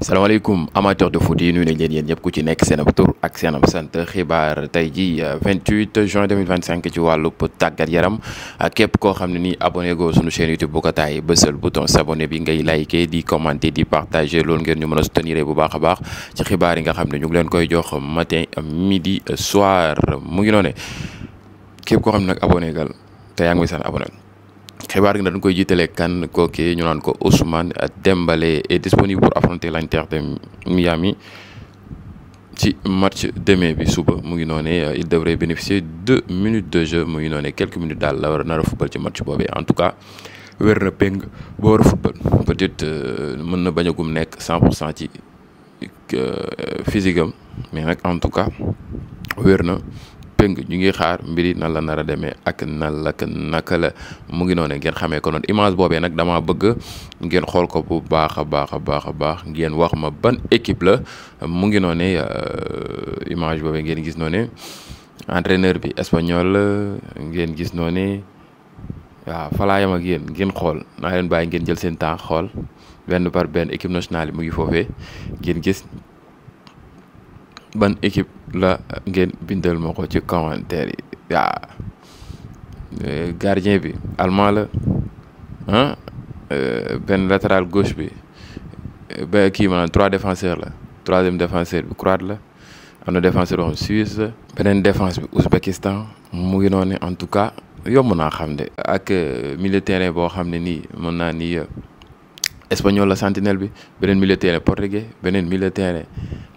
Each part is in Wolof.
salaamaaleykum amateur de foot yi nuyu nañ leen yéen ñëpp ku ci nekk seen ab tur ak seen ab sant xibaar tey ji 28 juin 2025 ci wàllub tàggat yaram ak képp koo xam ne nii abonné go suñu chaîne YouTube bu ko taay bësal bouton s'abonné bi ngay liker di commenter di partager loolu ngeen ñu mën a soutenir bu baax a baax ci xibaar yi nga xam ne ñu ngi leen koy jox matin midi soir mu ngi noone képp koo xam ne nag abonné gal te yaa ngi may seen abonné xibaar gi nag dañ koy jiitalee kan kooki ñu naan ko Ousmane Dembélé est disponible pour affronter l'Inter de Miami ci match demain bi suba mu ngi noone il devrait bénéficier 2 minutes de jeu mu ngi noone quelques minutes daal la war a nar a football ci match boobee en tout cas wér na péng ba war a football peut-être mën na bañ a gum nekk 100% ci physique am mais nag en tout cas wér na péng ñu ngi xaar mbiri nan la nar a demee ak nan la naka la mu ngi noone ngeen xamee ko noonu image boobee nag dama bëgg ngeen xool ko bu baax a baax ngeen wax ma ban équipe la mu ngi noone image boobee ngeen gis noone entraîneur bi espagnol la ngeen gis noone waaw falaayam ak yéen ngeen xool naa leen bàyyi ngeen jël seen temps xool benn par benn équipe nationale yi mu ngi foofee ngeen gis ban équipe la ngeen bindal ma ko ci commentaire yi gardien bi allemand la benn latéral gauche bi ba kii maanaam 3 défenseurs la 3e défenseur bi croate la am na défenseur boo xam Suisse la beneen défense bi Ouzbékistan mu ngi noonu en tout cas yomb naa xam de ak milieu terrain boo xam ne nii mën naa ni espagnol la sentinelle bi beneen milieu terrain portugais beneen milieu terrain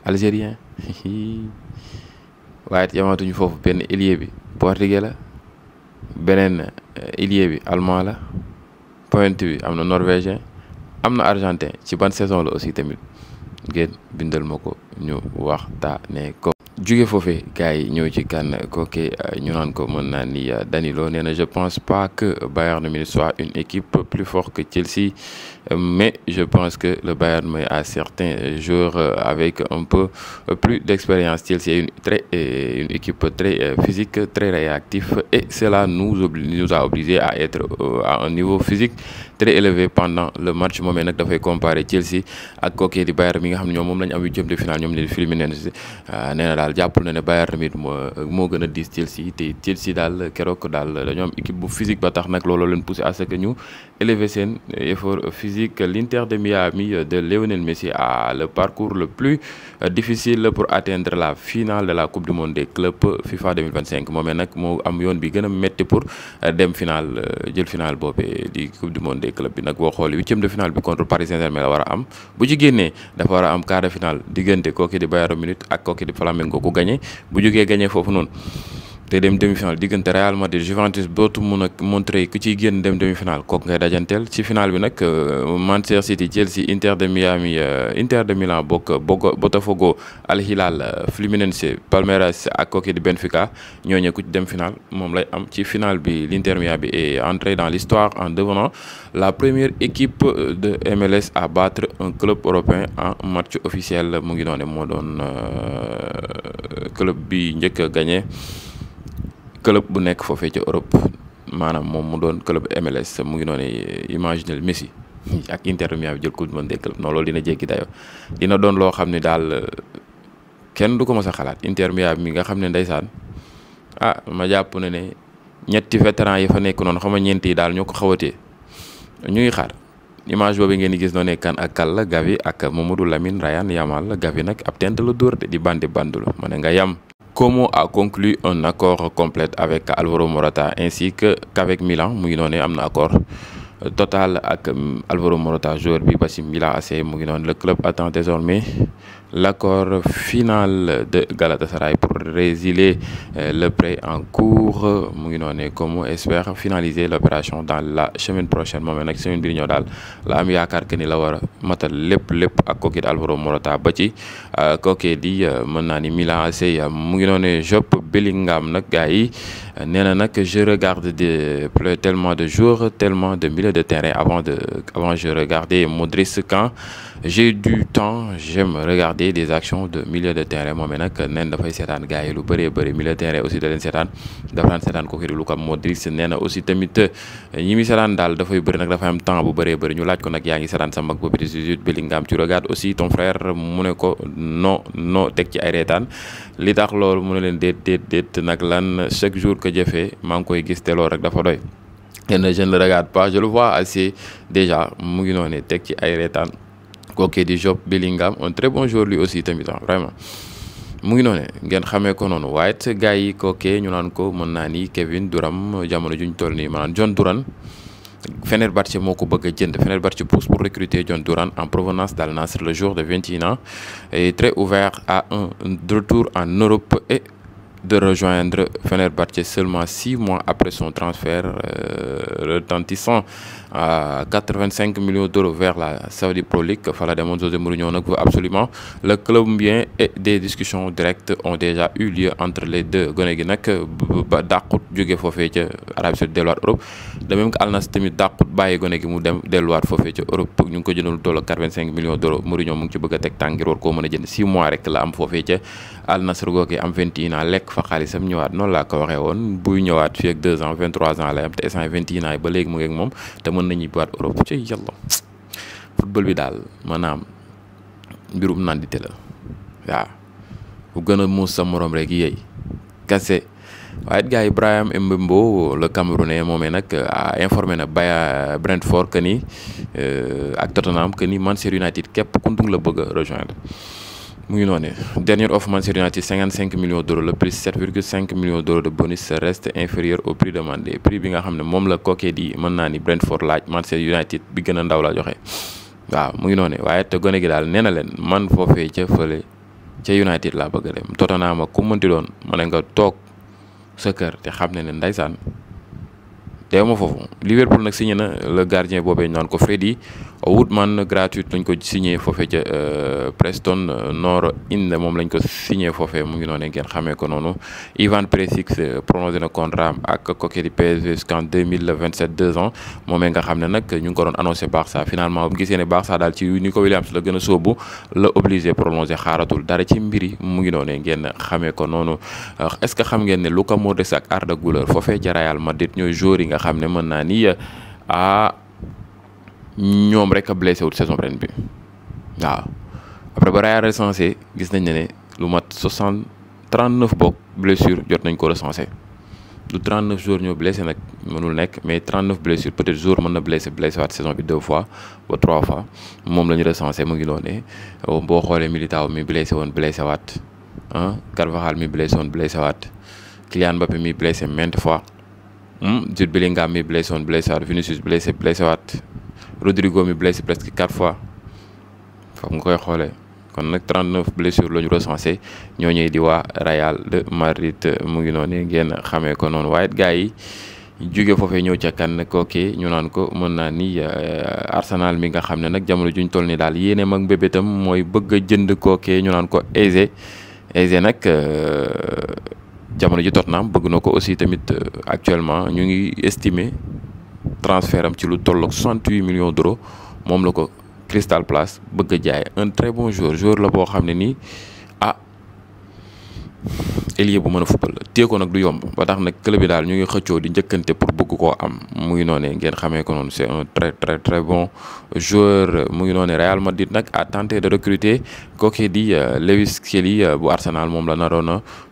algérien waaye it yamatuñu foofu benn ailier bi portugais la beneen ailier bi allemand la pointe bi am na norvégien am na argentin ci ban saison la aussi tamit ngeen bindal ma ko ñu waxtaanee ko. jóge foofee gars yi ñëw ci kan kooke ñu naan ko mën naa ni Danilo nee na je pense pas que Bayern Munich soit une équipe plus forte que Chelsea mais je pense que le Bayern Munich a certains joueurs avec un peu plus d'expérience. Chelsea est une équipe très physique, très réactive et cela nous a obligés à être à un niveau physique très élevé pendant le match. moom nag dafay comparer Chelsea ak kooke di Bayern mi nga xam ne ñoom moom lañ am 8e de finale ñoom leen Fluminense nee na daal jàppul na ne Bayern tamit moo gën a diis Chelsea te Chelsea daal keroog daal dañoo am équipe bu physique ba tax nag looloo leen poussé à ce que ñu élever seen effort physique. L'Inter de Miami de Lionel Messi a le parcours le plus difficile pour atteindre la finale de la Coupe du Monde des clubs FIFA 2025 moomee nag moo am yoon bi gën a métti pour dem finale jël finale boobee di Coupe du Monde des clubs bi nag boo xoolee 8e de finale bi contre Paris Saint-Germain la war a am bu ci génnee dafa war a am quart de finale diggante kooki di Bayern Munich ak kooki di Flamengo ku gagné bu jógee gagné foofu noonu te dem demi-finale diggante Real Madrid Juventus bootu mun a montré ku ciy génn dem demi-finale kooku ngay dajanteel ci finale bi nag Manchester City Chelsea Inter de Miami Inter de Milan Botafogo Al Hilal Fluminense Palmeiras ak kooki di Benfica ñooñu ku ci dem finale moom lay am ci finale bi. l'Inter Miami est entré dans l'histoire en devenant la première équipe de MLS à battre un club européen en match officiel mu ngi noone moo doon club bi njëkk a gagné club bu nekk foofee ca Europe maanaam moom mu doon club MLS mu ngi noonu imaginel Messi ak Inter Miami jël coupe du monde des clubs non loolu dina jéggi dayo dina doon loo xam ne daal kenn du ko mës a xalaat. Inter Miami mi nga xam ne ndeysaan ma jàpp na ne ñetti vétéran yi fa nekk noonu xam nga ñeent yi daal ñoo ko xawatee ñu ngi xaar image boobu ngeen di gis noonu kan ak kal la Gavi ak Mamadou Lamine Ryan Yamal Gavi nag ab tent la dóor de di bandulu ma ne nga yam. Como a conclu un accord complet avec Alvaro Morata ainsi qu'avec Milan mu ngi noonu am na accord total ak Alvaro Morata joueur bi ba ci Milan AC mu ngi noonu le club attend désormais l'accord final de Galatasaray pour résilier le prêt en cours mu ngi noonu Como espère finaliser l'opération dans la semaine prochaine moom nag semaine bi di ñëw daal la am yaakaar que ni la war a matal lépp ak kooki di Alvaro Morata ba ci kooki di mën naa ni Milan AC mu ngi noonu Jude Bellingham nag gars yi nee na nag je regarde tellement de jours tellement de milieux de terrain avant je regardais Modric quand j'ai du temps j'aime regarder des actions de milieu de terrain moom nag neen dafay seetaan gars yi lu bëree bëri milieu terrain aussi da leen seetaan dafa daan seetaan kooku di Luka Modric nee na aussi tamit ñi muy seetaan daal dafay bëri nag dafay am temps bu bëree bëri ñu laaj ko nag yaa ngi seetaan sa mag boobu di Jude Bellingham tu regardes aussi ton frère mu ne ko non teg ci ay reetaan li tax loolu mu ne leen déet nag lan chaque jour que jëfee maa ngi koy gis te loolu rek dafa doy je ne le regarde pas je le vois assez déjà mu ngi noonu teg ci ay reetaan kooku di Jude Bellingham un très bon joueur lui aussi tamit vraiment mu ngi noonu ngeen xamee ko noonu waaye it gars yi kooku ñu naan ko mën naa ni Kevin Durant jamono juñ toll nii maanaam John Durant Fenerbahçe moo ko bëgg a jënd Fenerbahçe pousse pour recruter John Durant en provenance d'Al Nassr. Le joueur de 21 ans est très ouvert à un retour en Europe et de rejoindre Fenerbahçe seulement 6 mois après son transfert retentissant à 85 millions d'euros vers la Saudi Pro League. Fala demoon José Mourinho nag veut absolument le colombien et des discussions directes ont déjà eu lieu entre les deux gone gi nag ba dàqut jóge foofee ca Arabie Saoudite delluwaat Europe de même que Al Nassr tamit dàqut bàyyi gone gi mu dem delluwaat foofee ca Europe ñu ngi ko jëndal toll 85 millions d'euros Mourinho mu ngi ci bëgg a teg tànk ngir war koo mën a jënd 6 mois rek la am foofee ca Al Nassr googee am 21 ans lekk fa xaalisam ñëwaat noonu laa ko waxee woon buy ñëwaat fii ak 2 ans 23 ans lay am te instant 21 ans yi ba léegi mu ngi ak moom te mën nañu baat Europe ci yàlla football bi daal maanaam mbirum nandite la waaw bu gën a muus sa morom rek yéey kase waaye gars yi Brahim Mbembo le Camerounais moomee nag a informé na Brentford que ni ak Tottenham que ni Manchester United képp kuntung la bëgg a rejoindre mu ngi noonu dernière offre Manchester United 55 millions d'euros le plus 7,5 millions d'euros de bonus reste inférieur au prix demandé prix bi nga xam ne moom la kookee di mën naa ni Brentford laaj Manchester United bi gën a ndaw la joxe waaw mu ngi noonu waaye te gone gi daal nee na leen man foofee ca fële ca United laa bëgg a dem Tottenham ak ku mënti doon ma ne nga toog sa kër te xam ne ndaysaan teew ma foofu Liverpool nag signé na le gardien boobee ñu naan ko Freddie Woodman gratuite lañ ko signé foofee ca Preston North End moom lañ ko signé foofee mu ngi noonu ngeen xamee ko noonu Ivan Perisic prolongé na contrat ak coquet di PSV jusqu'en 2027 2 ans moomee nga xam ne nag ñu ngi ko doon annoncé Barça finalement bu gisee ne Barça daal ci Nico Williams la gën a sóobu la obligé prolongé xaaratul dara ci mbiri mu ngi noonu ngeen xamee ko noonu est-ce que xam ngeen ne Luka Modric ak Arda Güler foofee ca Real Madrid ñooy joueurs yi nga xam ne mën naa ni ñoom rek a blessé wut saison ren bi waaw après ba Real recensé gis nañ ne lu mat 39 bokk blessure jot nañ ko recensé du 39 jours ñoo blessé nag mënul nekk mais 39 blessures peut-être jour mën na blessé waat saison bi 2 fois ba 3 fois moom la ñu recensé mu ngi noonu boo xoolee Militao mi blessé waat Carvajal mi blessé waat Kylian Mbappé mi blessé maintes fois Jude Bellingham mi blessé waat Vinicius blessé waat Rodrigo mi blessé presque 4 fois foofu nga koy xoolee kon nag 39 blessures la ñu recensé ñooñu di waa Real de Madrid mu ngi noonu ngeen xamee ko noonu waaye gars yi jóge foofee ñëw ca kan kooke ñu naan ko mën naa ni Arsenal mi nga xam ne nag jamono juñ toll ni daal yéeneem ak mbébétam mooy bëgg a jënd kooke ñu naan ko Eze nag jamono ji Tottenham bëgg na ko aussi tamit actuellement ñu ngi estimer transfert am ci lu tolloog 68 millions d'euros moom la ko Crystal Palace bëgg a jaay un très bon joueur la boo xam ne nii ailier bu mën a football la téye ko nag du yomb ba tax nag club bi daal ñu ngi xëccoo di njëkkante pour bëgg koo am mu ngi noonee ngeen xamee ko noonu c'est un très bon joueur mu ngi noonee Real Madrid nag a tenté de recruter kooku di Lewis Kelly bu Arsenal moom la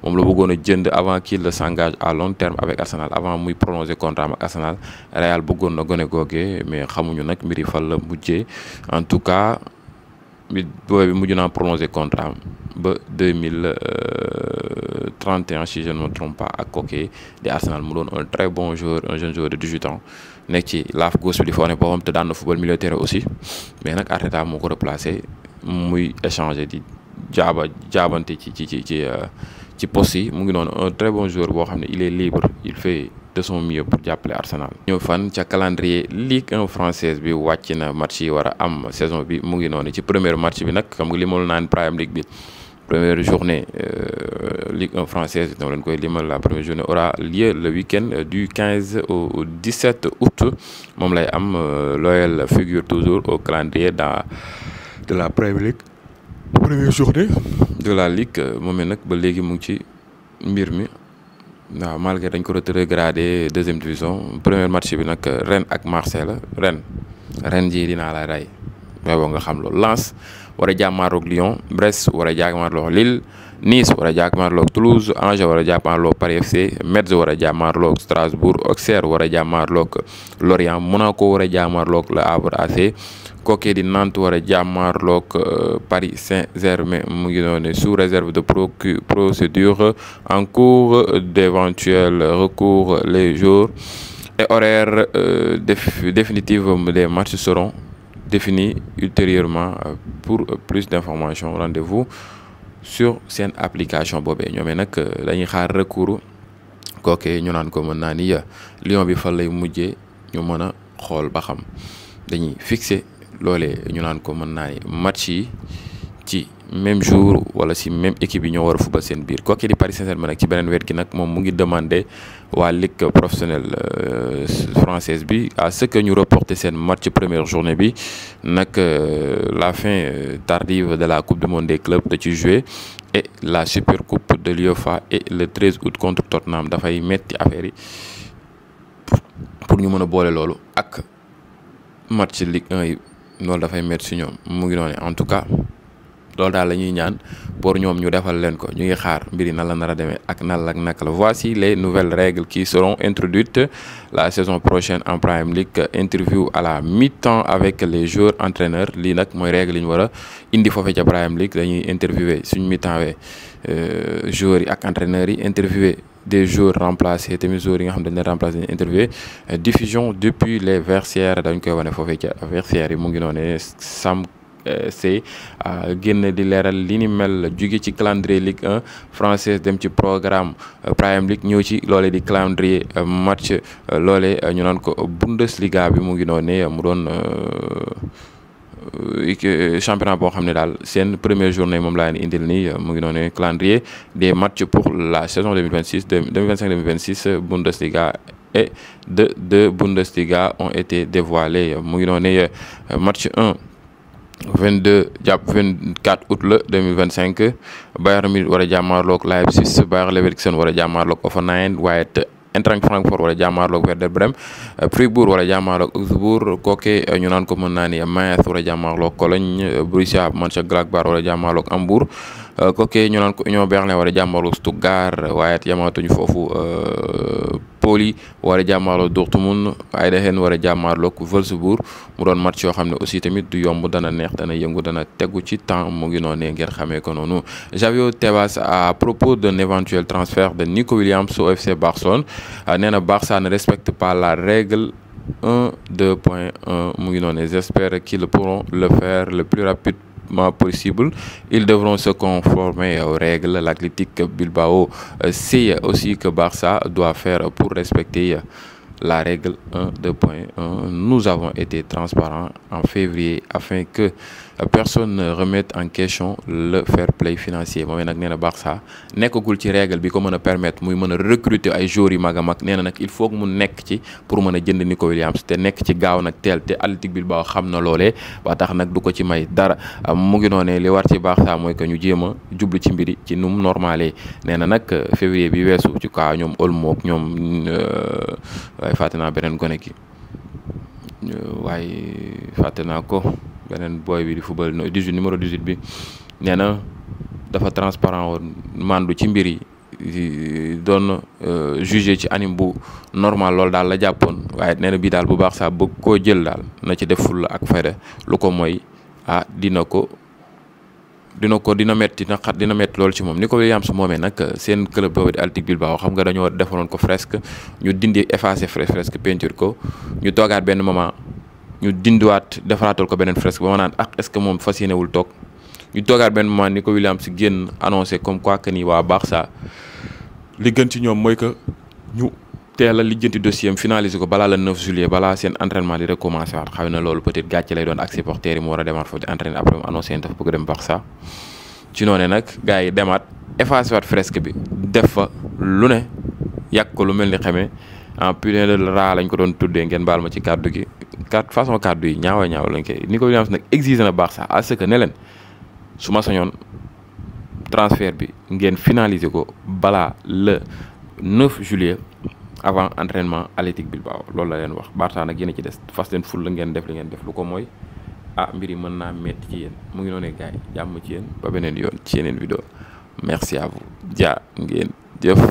bëggoon a jënd avant qu'il s'engage à long terme avec Arsenal avant muy prolonger contrat ak Arsenal Real bëggoon na gone googee mais xamuñu nag mbiri fan la mujjee en tout cas booy bi mujj naa prolonger contrat ba 2031 si je ne me trompe pas ak kooku di Arsenal mu doon un très bon joueur un jeune joueur de 18 ans nekk ci laaf gauche bi di fa wane boppam te daan na football milieu terrain aussi mais nag Arteta moo ko replacé muy échanger di jaabante ci poste yi mu ngi noonu un très bon joueur boo xam ne il est libre il fait de son mieux pour jàppale Arsenal. ñëw fan ca calendrier Ligue 1 française bi wàcc na match yi war a am saison bi mu ngi noonu ci premier match bi nag xam nga li ma naan Premier League bi première journée Ligue 1 française dama leen koy limal la première journée aura lieu le week-end du 15 au 17 août moom lay am l'OL figure toujours au calendrier de la Premier League première journée de la Ligue moom nag ba léegi mu ngi ci mbir mi waaw malgré dañ ko rétrogradé deuxième division premier match bi nag Rennes ak Marseille la Rennes ji dinaa la rey mais boo nga xam loolu. Lens war a jàmmaarloog Lyon, Brest war a jàmmaarloog Lille, Nice war a jàmmaarloog Toulouse, Angers war a jàmmaarloog Paris FC, Metz war a jàmmaarloog Strasbourg, Auxerre war a jàmmaarloog Lorient, Monaco war a jàmmaarloog Le Havre AC, kooku di Nantes war a jàmmaarloog Paris Saint-Germain mu ngi noonu sous réserve de procédure en cours d'éventuels recours. Les jours et horaires définitifs des matchs seront définis ultérieurement. Pour plus d'informations, rendez-vous sur seen application boobee ñoomee nag dañuy xaar recours kooku ñu naan ko mën naa ni Lyon bi fan lay mujjee ñu mën a xool ba xam dañuy fixé loolee ñu naan ko mën naa ni match yi ci même jour wala si même équipe yi ñoo war a fubal seen biir kooku di Paris Saint-Germain nag ci beneen wet gi nag moom mu ngi demandé waa ligue professionnelle française bi à ce que ñu reporter seen match première journée bi nag la fin tardive de la coupe du monde des clubs da ci jouer et la super coupe de l'UEFA et le 13 août contre Tottenham dafay metti affaire yi pour ñu mën a boole loolu ak match Ligue 1 yi loolu dafay metti si ñoom mu ngi noonu en tout cas. loolu daal la ñuy ñaan pour ñoom ñu defal leen ko ñu ngi xaar mbir yi nan la nar a demee ak nan la naka la. Voici les nouvelles règles qui seront introduites la saison prochaine en Premier League. Interview à la mi-temps avec les joueurs entraîneurs lii nag mooy règle yi ñu war a indi foofee ca Premier League dañuy interviewer suñ mi-temps wee joueurs yi ak entraîneurs yi interviewer des joueurs remplacés tamit joueurs yi nga xam dañ leen remplacé dañuy interviewer diffusion depuis les vestiaires dañ koy wane foofee ca vestiaires yi mu ngi noonu Sam c'est génn di leeral li ni mel jóge ci calendrier Ligue 1 française dem ci programme Premier League ñëw ci loolee di calendrier match loolee ñu naan ko Bundesliga bi mu ngi noonu mu doon championnat boo xam ne daal seen première journée moom laa leen indil nii mu ngi noonu calendrier des matchs pour la saison 2025-2026 Bundesliga et deux Bundesliga ont été dévoilés mu ngi noonu match 1 22 jàpp 24 août la 2025 Bayern Munich war a jàmmaarloog Leipzig, Bayer Leverkusen war a jàmmaarloog Hoffenheim waaye Eintracht Francfort war a jàmmaarloog Werder Bremen, Fribourg war a jàmmaarloog Augsburg kooke ñu naan ko mën naa ni Mainz war a jàmmaarloog Cologne, Borussia Mönchengladbach war a jàmmaarloog Hamburg kooke ñu naan ko Union Berlin war a jàmmaarloog Stuttgart waaye yamaatuñu foofu Pauli war a jàmmaarloog Dortmund, Eindhoven war a jàmmaarloog Wolfsburg mu doon match yoo xam ne aussi tamit du yomb dana neex dana yëngu dana tegu ci temps mu ngi noonu ngeen xamee ko noonu. Javier Tebas à propos d'un éventuel transfert de Nico Williams au FC Barcelone nee na Barça ne respecte pas la règle 1.2.1 mu ngi noonu j'espère qu'ils pourront le faire le plus rapidement possible. Ils devront se conformer aux règles. L'Athletic Bilbao sait aussi que Barça doit faire pour respecter la règle 1.2.1. Nous avons été transparents en février afin que personne ne remette en question le fair play financier moom nag nee na Barça nekkagul ci règle bi ko mën a permettre muy mën a recruter ay joueurs yu mag a mag nee na nag il faut que mu nekk ci pour mën a jënd Nico Williams te nekk ci gaaw nag teel te Athletic Bilbao xam na loolee ba tax nag du ko ci may dara mu ngi noonee li war ci Barça mooy que ñu jéem a jublu ci mbiri ci num normalé nee na nag février bi weesu ci cas ñoom Olmo ak ñoom waaye fàtte naa beneen gone ki waaye fàtte naa ko beneen boy bi di football numéro 18 bi nee na dafa transparent woon mandu ci mbir yi doon jugé ci anime bu normal loolu daal la jàppoon waaye nee na bii daal bu baax sax bëgg koo jël daal na ci def fulla ak fayda lu ko mooy dina metti loolu ci moom Nico Williams moomee nag seen club boobu di Athletic Bilbao xam nga dañoo defaloon ko fresque ñu dindi effacé fresque peinture ko ñu toogaat benn moment ñu dindiwaat defaraatal ko beneen fresque ba ma naan est-ce que moom fas yéenewul toog ñu toogaat benn moment Nico Williams génn annoncé comme quoi que ni waa Barça li gën ci ñoom mooy que ñu teel a lijjanti dossier am finaliser ko balaa le 9 juillet balaa seen entraînement di recommencer waat xaw na loolu peut-être gàcce lay doon ak supporters yi mu war a demaat foofu di entraîner après mu annoncé dafa bëgg dem Barça ci noonu nag gars yi demaat effacé waat fresque bi def fa lu ne yàq ko lu mel ni xamee en putain de raa lañ ko doon tuddee ngeen baal ma ci kàddu gi façon kàddu yi ñaaw lañ koy Nico Williams nag exige na Barça à ce que ne leen su ma sañoon transfert bi ngeen finaliser ko balaa le 9 juillet avant entraînement Athletic Bilbao loolu la leen wax. Barça nag yéen a ci des fas leen ful la ngeen def li ngeen def lu ko mooy mbir yi mën naa metti ci yéen mu ngi noonee gars yi jàmm ci yéen ba beneen yoon ci yeneen vidéo merci à vous ngeen jëf.